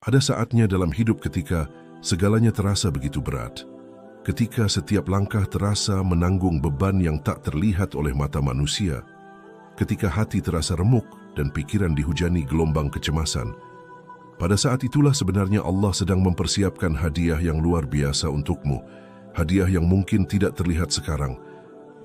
Ada saatnya dalam hidup ketika segalanya terasa begitu berat, ketika setiap langkah terasa menanggung beban yang tak terlihat oleh mata manusia, ketika hati terasa remuk dan pikiran dihujani gelombang kecemasan. Pada saat itulah sebenarnya Allah sedang mempersiapkan hadiah yang luar biasa untukmu, hadiah yang mungkin tidak terlihat sekarang,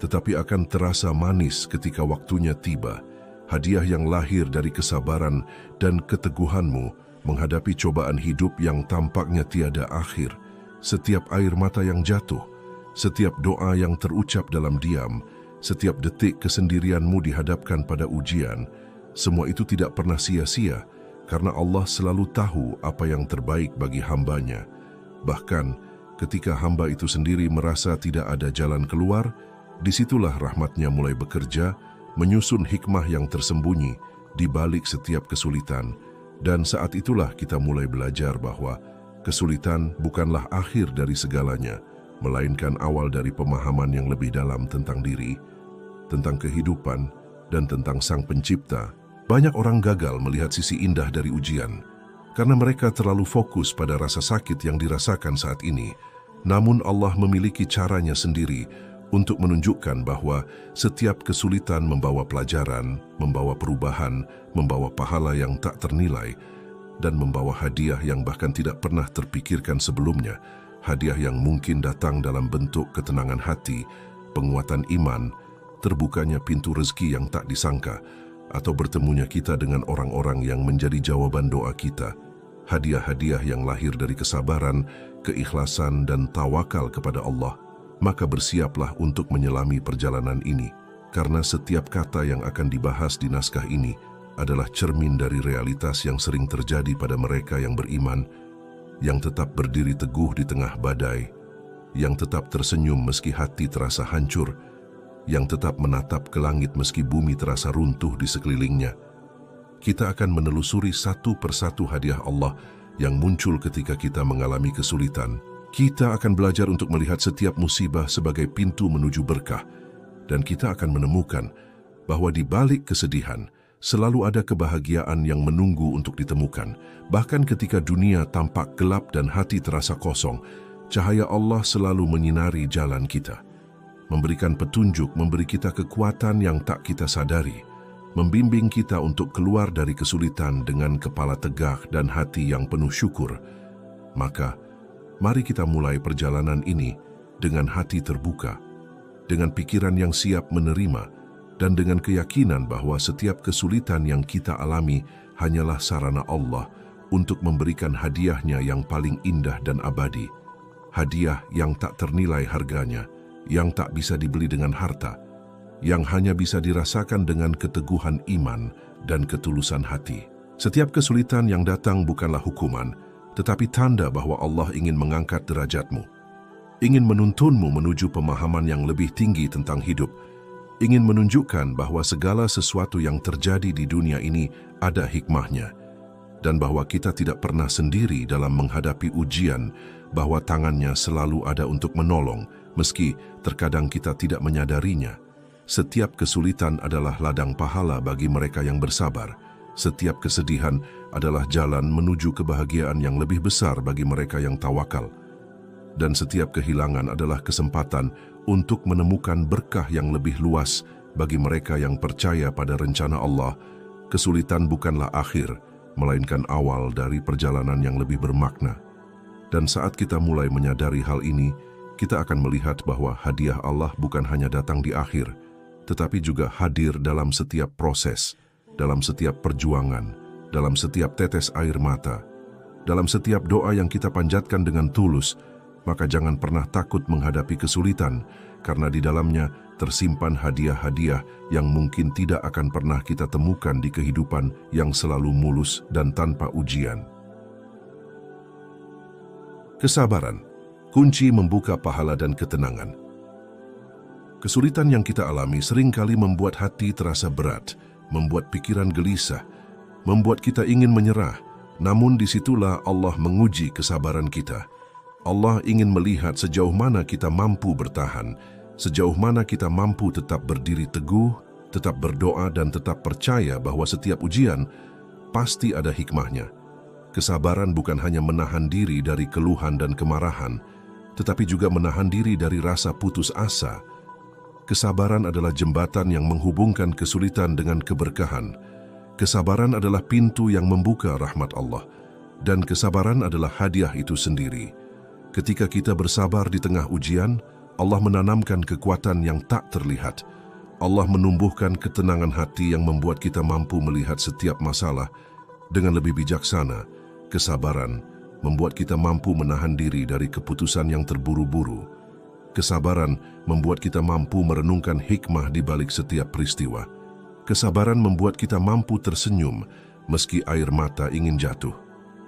tetapi akan terasa manis ketika waktunya tiba, hadiah yang lahir dari kesabaran dan keteguhanmu menghadapi cobaan hidup yang tampaknya tiada akhir. Setiap air mata yang jatuh, setiap doa yang terucap dalam diam, setiap detik kesendirianmu dihadapkan pada ujian, semua itu tidak pernah sia-sia karena Allah selalu tahu apa yang terbaik bagi hambanya. Bahkan ketika hamba itu sendiri merasa tidak ada jalan keluar, disitulah rahmatnya mulai bekerja, menyusun hikmah yang tersembunyi di balik setiap kesulitan. Dan saat itulah kita mulai belajar bahwa kesulitan bukanlah akhir dari segalanya, melainkan awal dari pemahaman yang lebih dalam tentang diri, tentang kehidupan, dan tentang Sang Pencipta. Banyak orang gagal melihat sisi indah dari ujian, karena mereka terlalu fokus pada rasa sakit yang dirasakan saat ini. Namun Allah memiliki caranya sendiri untuk menunjukkan bahwa setiap kesulitan membawa pelajaran, membawa perubahan, membawa pahala yang tak ternilai, dan membawa hadiah yang bahkan tidak pernah terpikirkan sebelumnya, hadiah yang mungkin datang dalam bentuk ketenangan hati, penguatan iman, terbukanya pintu rezeki yang tak disangka, atau bertemunya kita dengan orang-orang yang menjadi jawaban doa kita. Hadiah-hadiah yang lahir dari kesabaran, keikhlasan, dan tawakal kepada Allah. Maka bersiaplah untuk menyelami perjalanan ini, karena setiap kata yang akan dibahas di naskah ini adalah cermin dari realitas yang sering terjadi pada mereka yang beriman, yang tetap berdiri teguh di tengah badai, yang tetap tersenyum meski hati terasa hancur, yang tetap menatap ke langit meski bumi terasa runtuh di sekelilingnya. Kita akan menelusuri satu persatu hadiah Allah yang muncul ketika kita mengalami kesulitan. Kita akan belajar untuk melihat setiap musibah sebagai pintu menuju berkah, dan kita akan menemukan bahwa di balik kesedihan selalu ada kebahagiaan yang menunggu untuk ditemukan. Bahkan ketika dunia tampak gelap dan hati terasa kosong, cahaya Allah selalu menyinari jalan kita, memberikan petunjuk, memberi kita kekuatan yang tak kita sadari, membimbing kita untuk keluar dari kesulitan dengan kepala tegak dan hati yang penuh syukur. Maka, mari kita mulai perjalanan ini dengan hati terbuka, dengan pikiran yang siap menerima, dan dengan keyakinan bahwa setiap kesulitan yang kita alami hanyalah sarana Allah untuk memberikan hadiahnya yang paling indah dan abadi. Hadiah yang tak ternilai harganya, yang tak bisa dibeli dengan harta, yang hanya bisa dirasakan dengan keteguhan iman dan ketulusan hati. Setiap kesulitan yang datang bukanlah hukuman, tetapi tanda bahwa Allah ingin mengangkat derajatmu, ingin menuntunmu menuju pemahaman yang lebih tinggi tentang hidup, ingin menunjukkan bahwa segala sesuatu yang terjadi di dunia ini ada hikmahnya, dan bahwa kita tidak pernah sendiri dalam menghadapi ujian, bahwa tangannya selalu ada untuk menolong, meski terkadang kita tidak menyadarinya. Setiap kesulitan adalah ladang pahala bagi mereka yang bersabar. Setiap kesedihan adalah jalan menuju kebahagiaan yang lebih besar bagi mereka yang tawakal. Dan setiap kehilangan adalah kesempatan untuk menemukan berkah yang lebih luas bagi mereka yang percaya pada rencana Allah. Kesulitan bukanlah akhir, melainkan awal dari perjalanan yang lebih bermakna. Dan saat kita mulai menyadari hal ini, kita akan melihat bahwa hadiah Allah bukan hanya datang di akhir, tetapi juga hadir dalam setiap proses, dalam setiap perjuangan, dalam setiap tetes air mata, dalam setiap doa yang kita panjatkan dengan tulus. Maka jangan pernah takut menghadapi kesulitan, karena di dalamnya tersimpan hadiah-hadiah yang mungkin tidak akan pernah kita temukan di kehidupan yang selalu mulus dan tanpa ujian. Kesabaran, kunci membuka pahala dan ketenangan. Kesulitan yang kita alami seringkali membuat hati terasa berat, membuat pikiran gelisah, membuat kita ingin menyerah. Namun disitulah Allah menguji kesabaran kita. Allah ingin melihat sejauh mana kita mampu bertahan, sejauh mana kita mampu tetap berdiri teguh, tetap berdoa dan tetap percaya bahwa setiap ujian pasti ada hikmahnya. Kesabaran bukan hanya menahan diri dari keluhan dan kemarahan, tetapi juga menahan diri dari rasa putus asa. Kesabaran adalah jembatan yang menghubungkan kesulitan dengan keberkahan. Kesabaran adalah pintu yang membuka rahmat Allah, dan kesabaran adalah hadiah itu sendiri. Ketika kita bersabar di tengah ujian, Allah menanamkan kekuatan yang tak terlihat. Allah menumbuhkan ketenangan hati yang membuat kita mampu melihat setiap masalah dengan lebih bijaksana. Kesabaran membuat kita mampu menahan diri dari keputusan yang terburu-buru. Kesabaran membuat kita mampu merenungkan hikmah di balik setiap peristiwa. Kesabaran membuat kita mampu tersenyum meski air mata ingin jatuh.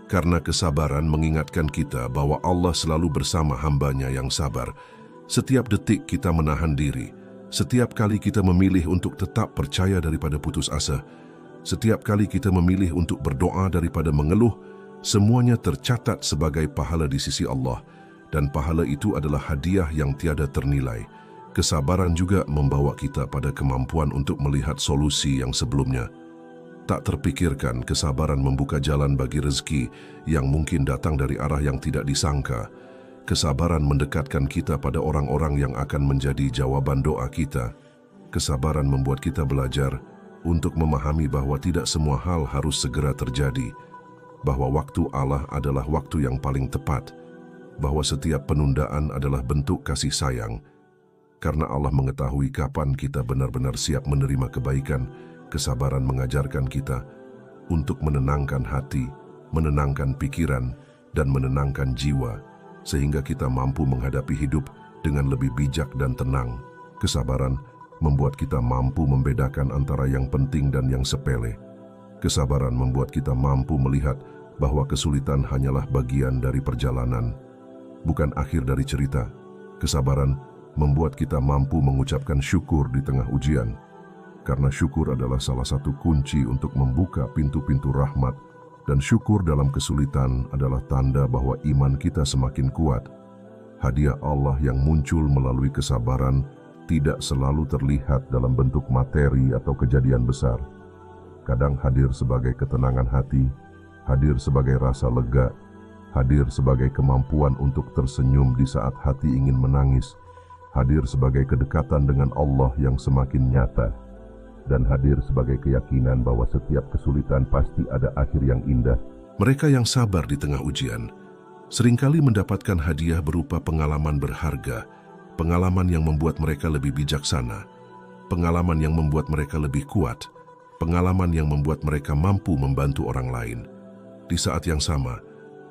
Karena kesabaran mengingatkan kita bahwa Allah selalu bersama hamba-Nya yang sabar. Setiap detik kita menahan diri. Setiap kali kita memilih untuk tetap percaya daripada putus asa. Setiap kali kita memilih untuk berdoa daripada mengeluh, semuanya tercatat sebagai pahala di sisi Allah, dan pahala itu adalah hadiah yang tiada ternilai. Kesabaran juga membawa kita pada kemampuan untuk melihat solusi yang sebelumnya tak terpikirkan. Kesabaran membuka jalan bagi rezeki yang mungkin datang dari arah yang tidak disangka. Kesabaran mendekatkan kita pada orang-orang yang akan menjadi jawaban doa kita. Kesabaran membuat kita belajar untuk memahami bahwa tidak semua hal harus segera terjadi, bahwa waktu Allah adalah waktu yang paling tepat, bahwa setiap penundaan adalah bentuk kasih sayang. Karena Allah mengetahui kapan kita benar-benar siap menerima kebaikan, kesabaran mengajarkan kita untuk menenangkan hati, menenangkan pikiran, dan menenangkan jiwa, sehingga kita mampu menghadapi hidup dengan lebih bijak dan tenang. Kesabaran membuat kita mampu membedakan antara yang penting dan yang sepele. Kesabaran membuat kita mampu melihat bahwa kesulitan hanyalah bagian dari perjalanan, bukan akhir dari cerita. Kesabaran membuat kita mampu mengucapkan syukur di tengah ujian, karena syukur adalah salah satu kunci untuk membuka pintu-pintu rahmat, dan syukur dalam kesulitan adalah tanda bahwa iman kita semakin kuat. Hadiah Allah yang muncul melalui kesabaran tidak selalu terlihat dalam bentuk materi atau kejadian besar. Kadang hadir sebagai ketenangan hati, hadir sebagai rasa lega, hadir sebagai kemampuan untuk tersenyum di saat hati ingin menangis, hadir sebagai kedekatan dengan Allah yang semakin nyata, dan hadir sebagai keyakinan bahwa setiap kesulitan pasti ada akhir yang indah. Mereka yang sabar di tengah ujian seringkali mendapatkan hadiah berupa pengalaman berharga, pengalaman yang membuat mereka lebih bijaksana, pengalaman yang membuat mereka lebih kuat, pengalaman yang membuat mereka mampu membantu orang lain. Di saat yang sama,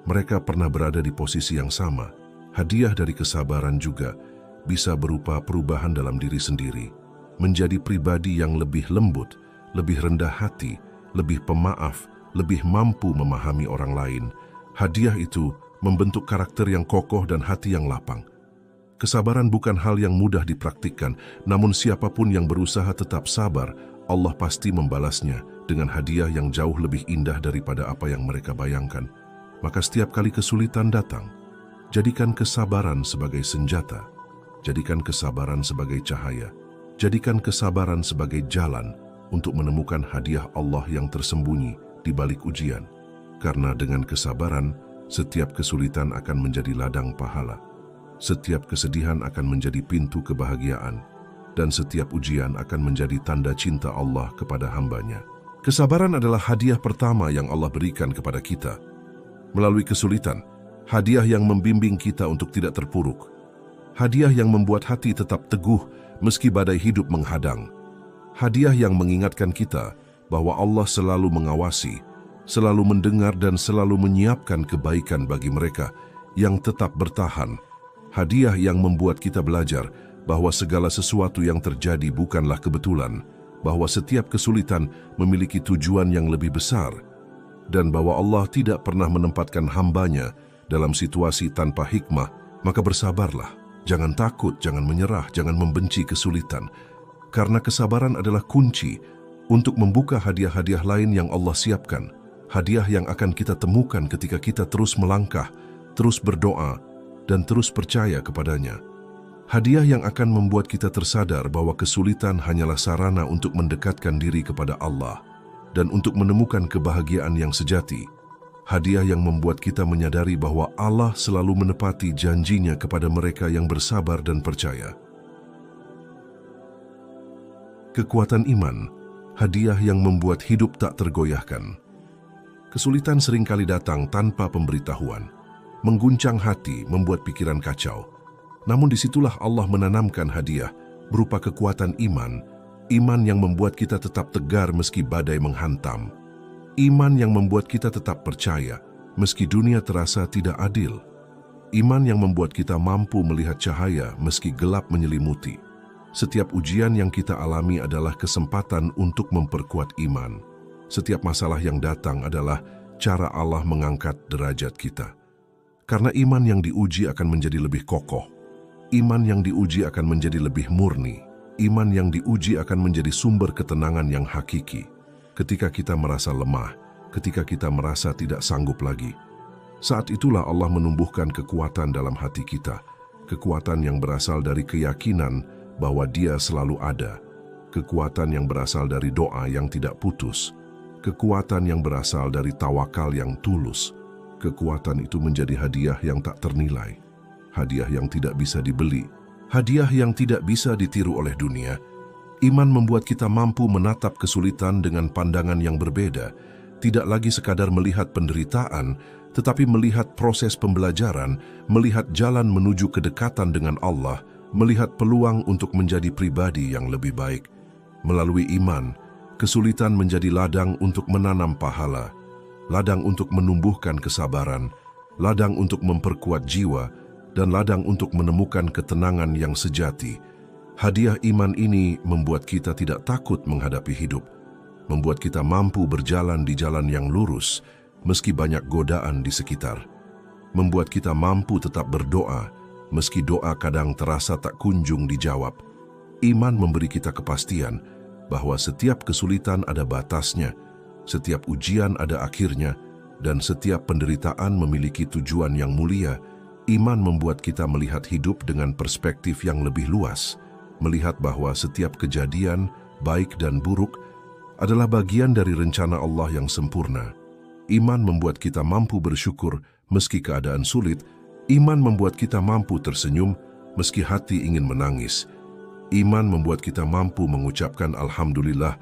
mereka pernah berada di posisi yang sama. Hadiah dari kesabaran juga bisa berupa perubahan dalam diri sendiri, menjadi pribadi yang lebih lembut, lebih rendah hati, lebih pemaaf, lebih mampu memahami orang lain. Hadiah itu membentuk karakter yang kokoh dan hati yang lapang. Kesabaran bukan hal yang mudah dipraktikkan, namun siapapun yang berusaha tetap sabar, Allah pasti membalasnya dengan hadiah yang jauh lebih indah daripada apa yang mereka bayangkan. Maka setiap kali kesulitan datang, jadikan kesabaran sebagai senjata, jadikan kesabaran sebagai cahaya, jadikan kesabaran sebagai jalan untuk menemukan hadiah Allah yang tersembunyi di balik ujian. Karena dengan kesabaran, setiap kesulitan akan menjadi ladang pahala, setiap kesedihan akan menjadi pintu kebahagiaan, dan setiap ujian akan menjadi tanda cinta Allah kepada hamba-Nya. Kesabaran adalah hadiah pertama yang Allah berikan kepada kita. Melalui kesulitan, hadiah yang membimbing kita untuk tidak terpuruk. Hadiah yang membuat hati tetap teguh meski badai hidup menghadang. Hadiah yang mengingatkan kita bahwa Allah selalu mengawasi, selalu mendengar dan selalu menyiapkan kebaikan bagi mereka yang tetap bertahan. Hadiah yang membuat kita belajar bahwa segala sesuatu yang terjadi bukanlah kebetulan, bahwa setiap kesulitan memiliki tujuan yang lebih besar, dan bahwa Allah tidak pernah menempatkan hamba-Nya dalam situasi tanpa hikmah. Maka bersabarlah, jangan takut, jangan menyerah, jangan membenci kesulitan, karena kesabaran adalah kunci untuk membuka hadiah-hadiah lain yang Allah siapkan, hadiah yang akan kita temukan ketika kita terus melangkah, terus berdoa, dan terus percaya kepada-Nya. Hadiah yang akan membuat kita tersadar bahwa kesulitan hanyalah sarana untuk mendekatkan diri kepada Allah dan untuk menemukan kebahagiaan yang sejati. Hadiah yang membuat kita menyadari bahwa Allah selalu menepati janjinya kepada mereka yang bersabar dan percaya. Kekuatan iman, hadiah yang membuat hidup tak tergoyahkan. Kesulitan seringkali datang tanpa pemberitahuan, mengguncang hati, membuat pikiran kacau. Namun disitulah Allah menanamkan hadiah berupa kekuatan iman, iman yang membuat kita tetap tegar meski badai menghantam. Iman yang membuat kita tetap percaya, meski dunia terasa tidak adil. Iman yang membuat kita mampu melihat cahaya meski gelap menyelimuti. Setiap ujian yang kita alami adalah kesempatan untuk memperkuat iman. Setiap masalah yang datang adalah cara Allah mengangkat derajat kita. Karena iman yang diuji akan menjadi lebih kokoh. Iman yang diuji akan menjadi lebih murni. Iman yang diuji akan menjadi sumber ketenangan yang hakiki. Ketika kita merasa lemah, ketika kita merasa tidak sanggup lagi, saat itulah Allah menumbuhkan kekuatan dalam hati kita, kekuatan yang berasal dari keyakinan bahwa Dia selalu ada, kekuatan yang berasal dari doa yang tidak putus, kekuatan yang berasal dari tawakal yang tulus. Kekuatan itu menjadi hadiah yang tak ternilai, hadiah yang tidak bisa dibeli, hadiah yang tidak bisa ditiru oleh dunia. Iman membuat kita mampu menatap kesulitan dengan pandangan yang berbeda, tidak lagi sekadar melihat penderitaan, tetapi melihat proses pembelajaran, melihat jalan menuju kedekatan dengan Allah, melihat peluang untuk menjadi pribadi yang lebih baik. Melalui iman, kesulitan menjadi ladang untuk menanam pahala, ladang untuk menumbuhkan kesabaran, ladang untuk memperkuat jiwa, dan ladang untuk menemukan ketenangan yang sejati. Hadiah iman ini membuat kita tidak takut menghadapi hidup, membuat kita mampu berjalan di jalan yang lurus, meski banyak godaan di sekitar, membuat kita mampu tetap berdoa, meski doa kadang terasa tak kunjung dijawab. Iman memberi kita kepastian bahwa setiap kesulitan ada batasnya, setiap ujian ada akhirnya, dan setiap penderitaan memiliki tujuan yang mulia. Iman membuat kita melihat hidup dengan perspektif yang lebih luas, melihat bahwa setiap kejadian, baik dan buruk, adalah bagian dari rencana Allah yang sempurna. Iman membuat kita mampu bersyukur meski keadaan sulit. Iman membuat kita mampu tersenyum meski hati ingin menangis. Iman membuat kita mampu mengucapkan Alhamdulillah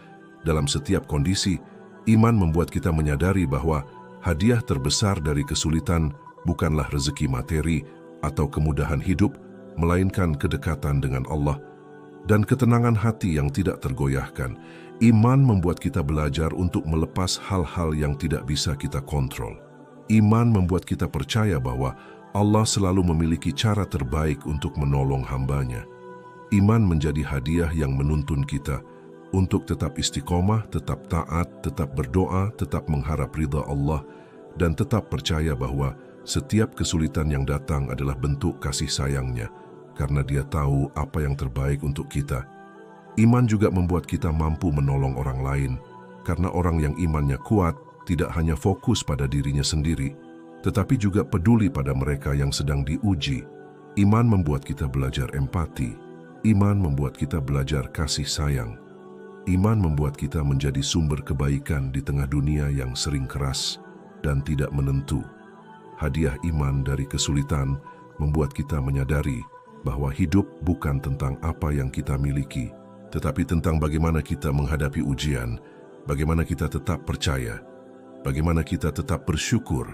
dalam setiap kondisi. Iman membuat kita menyadari bahwa hadiah terbesar dari kesulitan bukanlah rezeki materi atau kemudahan hidup, melainkan kedekatan dengan Allah dan ketenangan hati yang tidak tergoyahkan. Iman membuat kita belajar untuk melepas hal-hal yang tidak bisa kita kontrol. Iman membuat kita percaya bahwa Allah selalu memiliki cara terbaik untuk menolong hamba-Nya. Iman menjadi hadiah yang menuntun kita untuk tetap istiqomah, tetap taat, tetap berdoa, tetap mengharap ridha Allah, dan tetap percaya bahwa setiap kesulitan yang datang adalah bentuk kasih sayang-Nya, karena Dia tahu apa yang terbaik untuk kita. Iman juga membuat kita mampu menolong orang lain, karena orang yang imannya kuat tidak hanya fokus pada dirinya sendiri, tetapi juga peduli pada mereka yang sedang diuji. Iman membuat kita belajar empati. Iman membuat kita belajar kasih sayang. Iman membuat kita menjadi sumber kebaikan di tengah dunia yang sering keras dan tidak menentu. Hadiah iman dari kesulitan membuat kita menyadari bahwa hidup bukan tentang apa yang kita miliki, tetapi tentang bagaimana kita menghadapi ujian, bagaimana kita tetap percaya, bagaimana kita tetap bersyukur,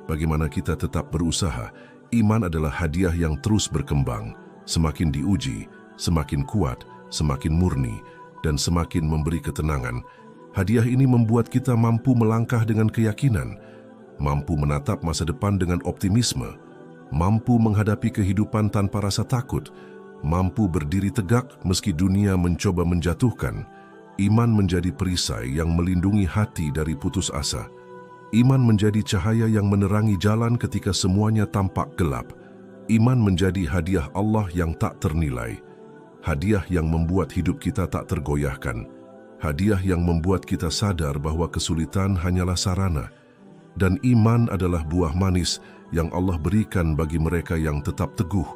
bagaimana kita tetap berusaha. Iman adalah hadiah yang terus berkembang, semakin diuji, semakin kuat, semakin murni, dan semakin memberi ketenangan. Hadiah ini membuat kita mampu melangkah dengan keyakinan, mampu menatap masa depan dengan optimisme, mampu menghadapi kehidupan tanpa rasa takut, mampu berdiri tegak meski dunia mencoba menjatuhkan. Iman menjadi perisai yang melindungi hati dari putus asa. Iman menjadi cahaya yang menerangi jalan ketika semuanya tampak gelap. Iman menjadi hadiah Allah yang tak ternilai. Hadiah yang membuat hidup kita tak tergoyahkan. Hadiah yang membuat kita sadar bahwa kesulitan hanyalah sarana. Dan iman adalah buah manis yang Allah berikan bagi mereka yang tetap teguh,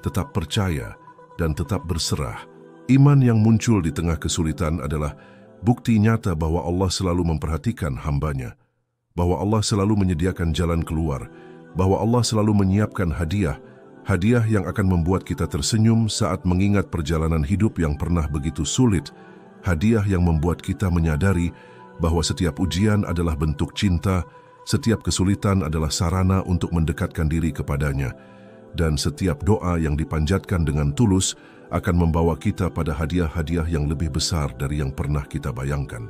tetap percaya, dan tetap berserah. Iman yang muncul di tengah kesulitan adalah bukti nyata bahwa Allah selalu memperhatikan hamba-Nya. bahwa Allah selalu menyediakan jalan keluar, bahwa Allah selalu menyiapkan hadiah yang akan membuat kita tersenyum saat mengingat perjalanan hidup yang pernah begitu sulit, hadiah yang membuat kita menyadari bahwa setiap ujian adalah bentuk cinta, setiap kesulitan adalah sarana untuk mendekatkan diri kepadanya, dan setiap doa yang dipanjatkan dengan tulus akan membawa kita pada hadiah-hadiah yang lebih besar dari yang pernah kita bayangkan.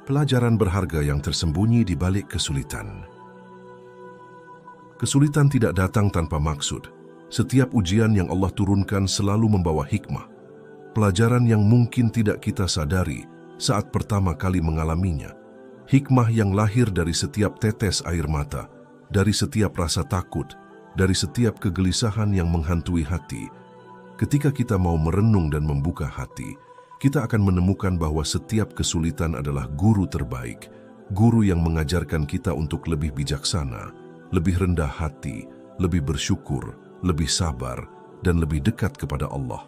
Pelajaran berharga yang tersembunyi di balik kesulitan. Kesulitan tidak datang tanpa maksud. Setiap ujian yang Allah turunkan selalu membawa hikmah. Pelajaran yang mungkin tidak kita sadari saat pertama kali mengalaminya. Hikmah yang lahir dari setiap tetes air mata, dari setiap rasa takut, dari setiap kegelisahan yang menghantui hati. Ketika kita mau merenung dan membuka hati, kita akan menemukan bahwa setiap kesulitan adalah guru terbaik, guru yang mengajarkan kita untuk lebih bijaksana, lebih rendah hati, lebih bersyukur, lebih sabar, dan lebih dekat kepada Allah.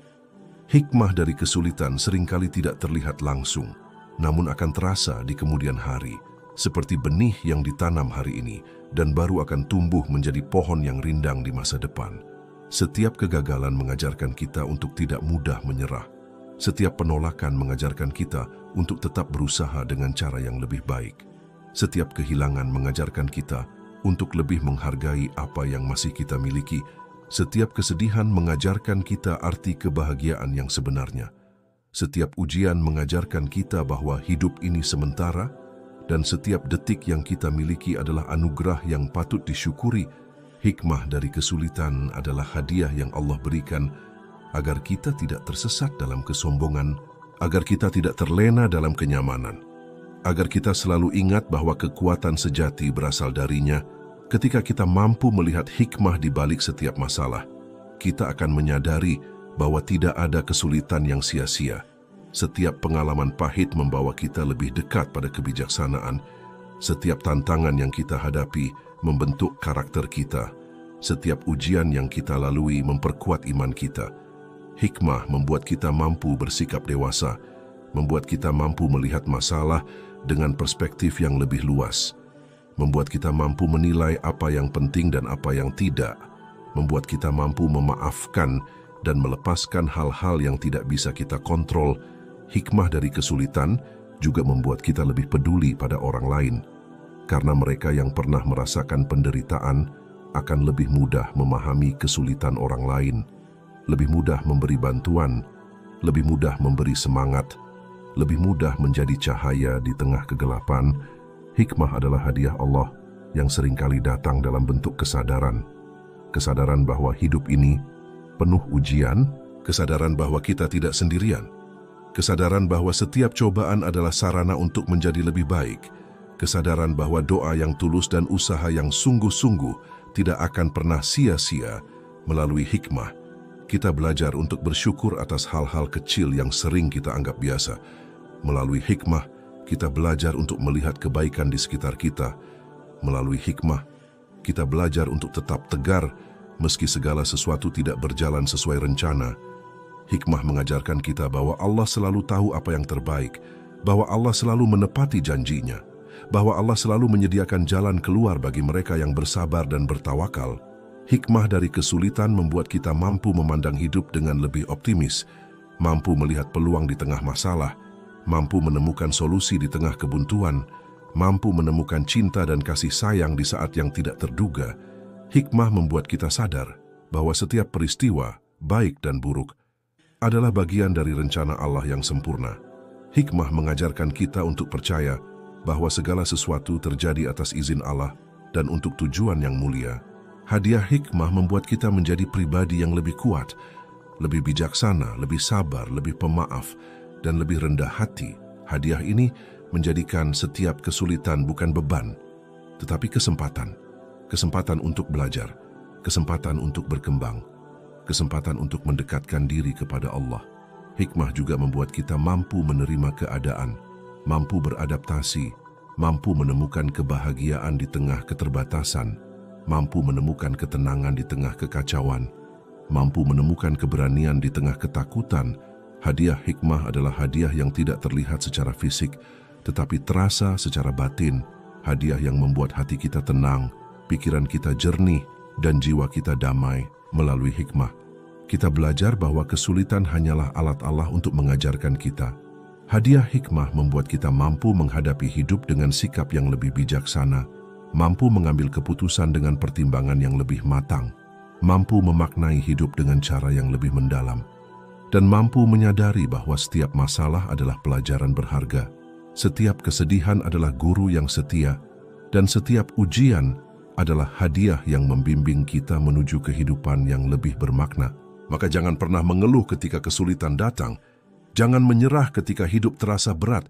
Hikmah dari kesulitan seringkali tidak terlihat langsung, namun akan terasa di kemudian hari, seperti benih yang ditanam hari ini dan baru akan tumbuh menjadi pohon yang rindang di masa depan. Setiap kegagalan mengajarkan kita untuk tidak mudah menyerah. Setiap penolakan mengajarkan kita untuk tetap berusaha dengan cara yang lebih baik. Setiap kehilangan mengajarkan kita untuk lebih menghargai apa yang masih kita miliki. Setiap kesedihan mengajarkan kita arti kebahagiaan yang sebenarnya. Setiap ujian mengajarkan kita bahwa hidup ini sementara, dan setiap detik yang kita miliki adalah anugerah yang patut disyukuri. Hikmah dari kesulitan adalah hadiah yang Allah berikan agar kita tidak tersesat dalam kesombongan, agar kita tidak terlena dalam kenyamanan, agar kita selalu ingat bahwa kekuatan sejati berasal darinya. Ketika kita mampu melihat hikmah di balik setiap masalah, kita akan menyadari bahwa tidak ada kesulitan yang sia-sia. Setiap pengalaman pahit membawa kita lebih dekat pada kebijaksanaan. Setiap tantangan yang kita hadapi membentuk karakter kita. Setiap ujian yang kita lalui memperkuat iman kita. Hikmah membuat kita mampu bersikap dewasa, membuat kita mampu melihat masalah dengan perspektif yang lebih luas, membuat kita mampu menilai apa yang penting dan apa yang tidak, membuat kita mampu memaafkan dan melepaskan hal-hal yang tidak bisa kita kontrol. Hikmah dari kesulitan juga membuat kita lebih peduli pada orang lain, karena mereka yang pernah merasakan penderitaan akan lebih mudah memahami kesulitan orang lain, lebih mudah memberi bantuan, lebih mudah memberi semangat, lebih mudah menjadi cahaya di tengah kegelapan. Hikmah adalah hadiah Allah yang seringkali datang dalam bentuk kesadaran. Kesadaran bahwa hidup ini penuh ujian, kesadaran bahwa kita tidak sendirian, kesadaran bahwa setiap cobaan adalah sarana untuk menjadi lebih baik, kesadaran bahwa doa yang tulus dan usaha yang sungguh-sungguh tidak akan pernah sia-sia. Melalui hikmah, kita belajar untuk bersyukur atas hal-hal kecil yang sering kita anggap biasa. Melalui hikmah, kita belajar untuk melihat kebaikan di sekitar kita. Melalui hikmah, kita belajar untuk tetap tegar meski segala sesuatu tidak berjalan sesuai rencana. Hikmah mengajarkan kita bahwa Allah selalu tahu apa yang terbaik, bahwa Allah selalu menepati janjinya, bahwa Allah selalu menyediakan jalan keluar bagi mereka yang bersabar dan bertawakal. Hikmah dari kesulitan membuat kita mampu memandang hidup dengan lebih optimis, mampu melihat peluang di tengah masalah, mampu menemukan solusi di tengah kebuntuan, mampu menemukan cinta dan kasih sayang di saat yang tidak terduga. Hikmah membuat kita sadar bahwa setiap peristiwa, baik dan buruk, adalah bagian dari rencana Allah yang sempurna. Hikmah mengajarkan kita untuk percaya bahwa segala sesuatu terjadi atas izin Allah dan untuk tujuan yang mulia. Hadiah hikmah membuat kita menjadi pribadi yang lebih kuat, lebih bijaksana, lebih sabar, lebih pemaaf, dan lebih rendah hati. Hadiah ini menjadikan setiap kesulitan bukan beban, tetapi kesempatan. Kesempatan untuk belajar, kesempatan untuk berkembang, kesempatan untuk mendekatkan diri kepada Allah. Hikmah juga membuat kita mampu menerima keadaan, mampu beradaptasi, mampu menemukan kebahagiaan di tengah keterbatasan, mampu menemukan ketenangan di tengah kekacauan, mampu menemukan keberanian di tengah ketakutan. Hadiah hikmah adalah hadiah yang tidak terlihat secara fisik, tetapi terasa secara batin, hadiah yang membuat hati kita tenang, pikiran kita jernih, dan jiwa kita damai melalui hikmah. Kita belajar bahwa kesulitan hanyalah alat Allah untuk mengajarkan kita. Hadiah hikmah membuat kita mampu menghadapi hidup dengan sikap yang lebih bijaksana, mampu mengambil keputusan dengan pertimbangan yang lebih matang, mampu memaknai hidup dengan cara yang lebih mendalam, dan mampu menyadari bahwa setiap masalah adalah pelajaran berharga, setiap kesedihan adalah guru yang setia, dan setiap ujian adalah hadiah yang membimbing kita menuju kehidupan yang lebih bermakna. Maka jangan pernah mengeluh ketika kesulitan datang, jangan menyerah ketika hidup terasa berat,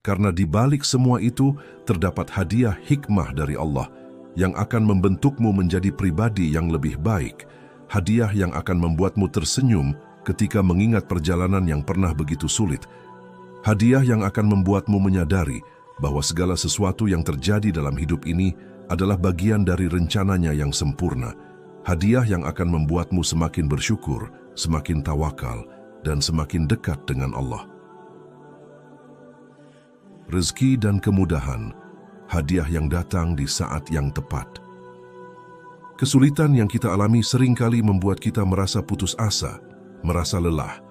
karena di balik semua itu terdapat hadiah hikmah dari Allah yang akan membentukmu menjadi pribadi yang lebih baik, hadiah yang akan membuatmu tersenyum ketika mengingat perjalanan yang pernah begitu sulit, hadiah yang akan membuatmu menyadari bahwa segala sesuatu yang terjadi dalam hidup ini adalah bagian dari rencananya yang sempurna, hadiah yang akan membuatmu semakin bersyukur, semakin tawakal, dan semakin dekat dengan Allah. Rezeki dan kemudahan, hadiah yang datang di saat yang tepat. Kesulitan yang kita alami seringkali membuat kita merasa putus asa, merasa lelah,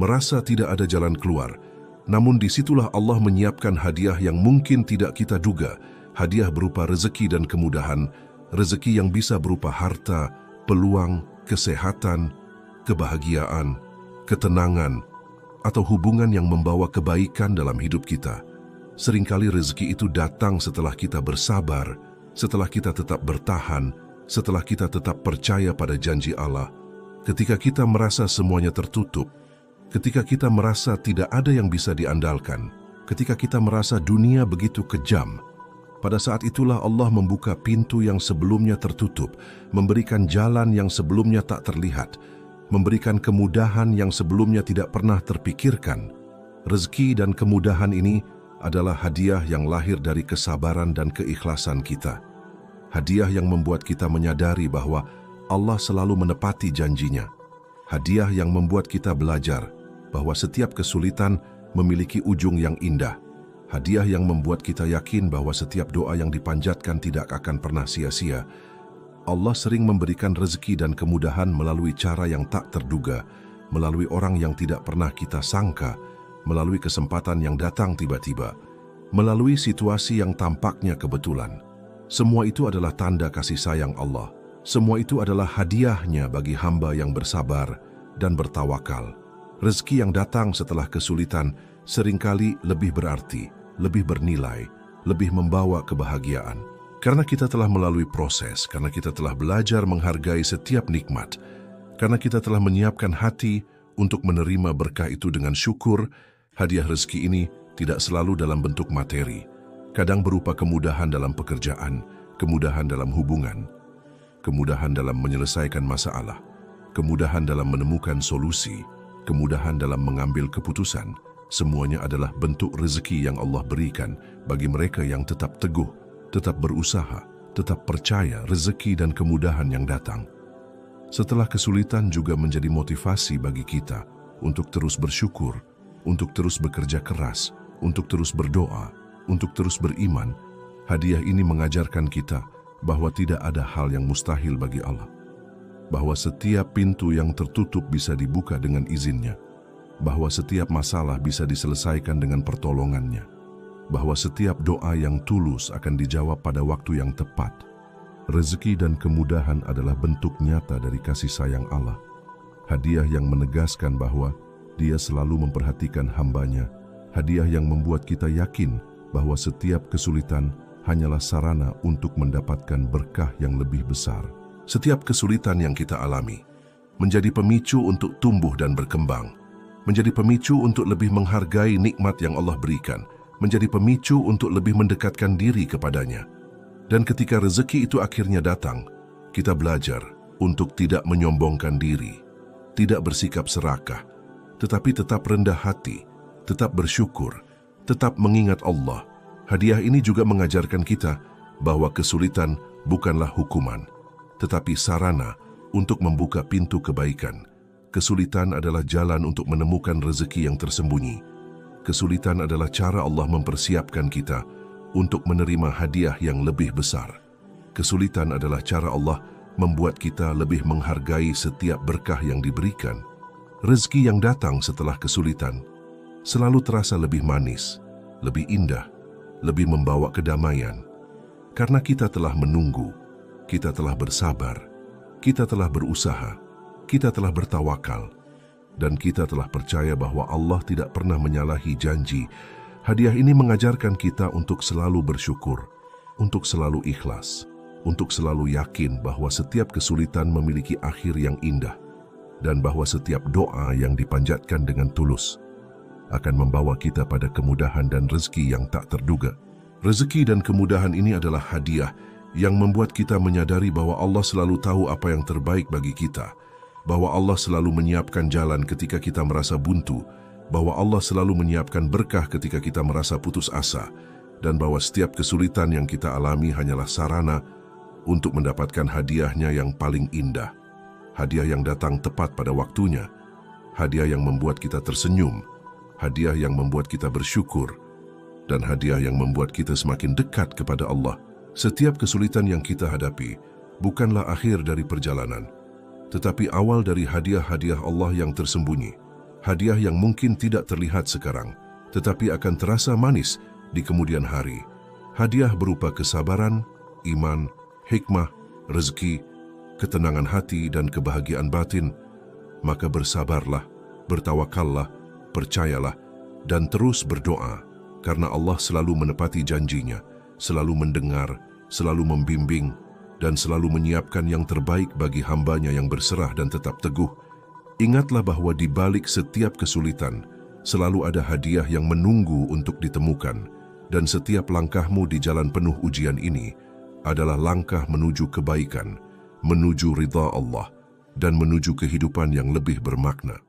merasa tidak ada jalan keluar. Namun disitulah Allah menyiapkan hadiah yang mungkin tidak kita duga, hadiah berupa rezeki dan kemudahan, rezeki yang bisa berupa harta, peluang, kesehatan, kebahagiaan, ketenangan, atau hubungan yang membawa kebaikan dalam hidup kita. Seringkali rezeki itu datang setelah kita bersabar, setelah kita tetap bertahan, setelah kita tetap percaya pada janji Allah, ketika kita merasa semuanya tertutup, ketika kita merasa tidak ada yang bisa diandalkan, ketika kita merasa dunia begitu kejam. Pada saat itulah Allah membuka pintu yang sebelumnya tertutup, memberikan jalan yang sebelumnya tak terlihat, memberikan kemudahan yang sebelumnya tidak pernah terpikirkan. Rezeki dan kemudahan ini adalah hadiah yang lahir dari kesabaran dan keikhlasan kita. Hadiah yang membuat kita menyadari bahwa Allah selalu menepati janjinya. Hadiah yang membuat kita belajar bahwa setiap kesulitan memiliki ujung yang indah. Hadiah yang membuat kita yakin bahwa setiap doa yang dipanjatkan tidak akan pernah sia-sia. Allah sering memberikan rezeki dan kemudahan melalui cara yang tak terduga, melalui orang yang tidak pernah kita sangka, melalui kesempatan yang datang tiba-tiba, melalui situasi yang tampaknya kebetulan. Semua itu adalah tanda kasih sayang Allah. Semua itu adalah hadiahnya bagi hamba yang bersabar dan bertawakal. Rezeki yang datang setelah kesulitan seringkali lebih berarti, lebih bernilai, lebih membawa kebahagiaan. Karena kita telah melalui proses, karena kita telah belajar menghargai setiap nikmat, karena kita telah menyiapkan hati untuk menerima berkah itu dengan syukur. Hadiah rezeki ini tidak selalu dalam bentuk materi, kadang berupa kemudahan dalam pekerjaan, kemudahan dalam hubungan, kemudahan dalam menyelesaikan masalah, kemudahan dalam menemukan solusi, kemudahan dalam mengambil keputusan. Semuanya adalah bentuk rezeki yang Allah berikan bagi mereka yang tetap teguh, tetap berusaha, tetap percaya rezeki dan kemudahan yang datang. Setelah kesulitan juga menjadi motivasi bagi kita untuk terus bersyukur, untuk terus bekerja keras, untuk terus berdoa, untuk terus beriman. Hadiah ini mengajarkan kita bahwa tidak ada hal yang mustahil bagi Allah, bahwa setiap pintu yang tertutup bisa dibuka dengan izinnya, bahwa setiap masalah bisa diselesaikan dengan pertolongannya, bahwa setiap doa yang tulus akan dijawab pada waktu yang tepat. Rezeki dan kemudahan adalah bentuk nyata dari kasih sayang Allah, hadiah yang menegaskan bahwa Dia selalu memperhatikan hambanya, hadiah yang membuat kita yakin bahwa setiap kesulitan hanyalah sarana untuk mendapatkan berkah yang lebih besar. Setiap kesulitan yang kita alami menjadi pemicu untuk tumbuh dan berkembang, menjadi pemicu untuk lebih menghargai nikmat yang Allah berikan, menjadi pemicu untuk lebih mendekatkan diri kepadanya. Dan ketika rezeki itu akhirnya datang, kita belajar untuk tidak menyombongkan diri, tidak bersikap serakah, tetapi tetap rendah hati, tetap bersyukur, tetap mengingat Allah. Hadiah ini juga mengajarkan kita bahwa kesulitan bukanlah hukuman, tetapi sarana untuk membuka pintu kebaikan. Kesulitan adalah jalan untuk menemukan rezeki yang tersembunyi. kesulitan adalah cara Allah mempersiapkan kita untuk menerima hadiah yang lebih besar. Kesulitan adalah cara Allah membuat kita lebih menghargai setiap berkah yang diberikan. Rezeki yang datang setelah kesulitan selalu terasa lebih manis, lebih indah, lebih membawa kedamaian. Karena kita telah menunggu, kita telah bersabar, kita telah berusaha, kita telah bertawakal, dan kita telah percaya bahwa Allah tidak pernah menyalahi janji. Hadiah ini mengajarkan kita untuk selalu bersyukur, untuk selalu ikhlas, untuk selalu yakin bahwa setiap kesulitan memiliki akhir yang indah, dan bahwa setiap doa yang dipanjatkan dengan tulus akan membawa kita pada kemudahan dan rezeki yang tak terduga. Rezeki dan kemudahan ini adalah hadiah yang membuat kita menyadari bahwa Allah selalu tahu apa yang terbaik bagi kita, bahwa Allah selalu menyiapkan jalan ketika kita merasa buntu, bahwa Allah selalu menyiapkan berkah ketika kita merasa putus asa, dan bahwa setiap kesulitan yang kita alami hanyalah sarana untuk mendapatkan hadiahnya yang paling indah. Hadiah yang datang tepat pada waktunya, hadiah yang membuat kita tersenyum, hadiah yang membuat kita bersyukur, dan hadiah yang membuat kita semakin dekat kepada Allah. Setiap kesulitan yang kita hadapi bukanlah akhir dari perjalanan, tetapi awal dari hadiah-hadiah Allah yang tersembunyi. Hadiah yang mungkin tidak terlihat sekarang, tetapi akan terasa manis di kemudian hari. Hadiah berupa kesabaran, iman, hikmah, rezeki, ketenangan hati, dan kebahagiaan batin. Maka bersabarlah, bertawakallah, percayalah, dan terus berdoa, karena Allah selalu menepati janjinya, selalu mendengar, selalu membimbing, dan selalu menyiapkan yang terbaik bagi hambanya yang berserah dan tetap teguh. Ingatlah bahwa di balik setiap kesulitan, selalu ada hadiah yang menunggu untuk ditemukan, dan setiap langkahmu di jalan penuh ujian ini adalah langkah menuju kebaikan, menuju ridha Allah, dan menuju kehidupan yang lebih bermakna.